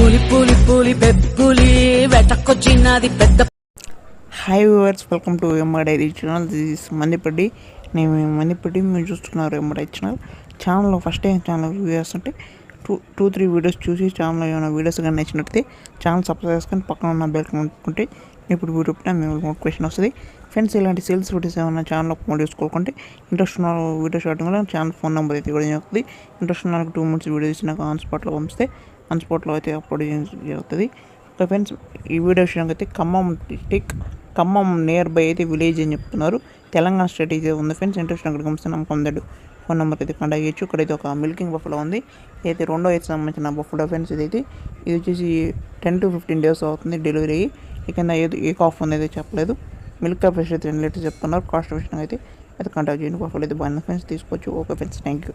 పూలి పూలి పూలి బెబ్బులి వెటకొచ్చినది పెద్ద. Hi viewers, welcome to MR diary channel. This is మందిపడ్డి. నేను మందిపడ్డి, మీరు చూస్తున్నారు ఎంఆర్ డైరీ ఛానల్లో ఫస్ట్ టైం ఛానల్ వ్యూ చేస్తుంటే టూ త్రీ వీడియోస్ చూసి ఛానల్లో ఏమైనా వీడియోస్ కానీ నచ్చినట్లయితే ఛానల్ సబ్స్క్రైబ్ చేసుకొని పక్కన ఉన్న బెల్ కొనుక్కుంటే ఇప్పుడు వీడియో మేము నోటిఫికేషన్ వస్తుంది. ఫ్రెండ్స్, ఇలాంటి సేల్స్ వీడియోస్ ఏమైనా ఛానల్లో ప్రమోట్ చేసుకోవాలంటే ఇంట్రెస్ట్ ఉన్న వీడియో స్టార్టింగ్ వల్ల ఛానల్ ఫోన్ నెంబర్ అయితే ఇవ్వడం జరుగుతుంది. ఇంట్రెస్ట్ ఉన్న 2 months వీడియో ఇచ్చినాక ఆన్ స్పాట్లో పంపిస్తే ఆన్ స్పాట్లో అయితే అప్లోడ్ జరుగుతుంది. ఓకే ఫ్రెండ్స్, ఈ వీడియో విషయానికి అయితే ఖమ్మం నియర్ బై అయితే విలేజ్ అని చెప్తున్నారు. తెలంగాణ స్టేట్ అయితే ఉంది ఫ్రెండ్స్. ఇంట్రెస్ట్ అక్కడికి పంపిస్తే నమ్మకం ఫోన్ నెంబర్ అయితే కాంటాక్ట్ చేయొచ్చు. ఇక్కడైతే ఒక మిల్కింగ్ బఫెలో ఉంది. అయితే 2వ అయితే సంబంధించిన బఫెలో ఫ్రెండ్స్. ఇది వచ్చేసి 10 to 15 days అవుతుంది డెలివరీ అయ్యి. కింద ఏ కాఫ్ అనేది చెప్పలేదు. మిల్క్ కెపాసిటీ అయితే 2 liters చెప్తున్నారు. కాస్ట్ విషయంగా అయితే కాంటాక్ట్ చేయండి. బఫెలో అయితే బాగుంది ఫ్రెండ్స్, తీసుకోవచ్చు. Okay friends, thank you.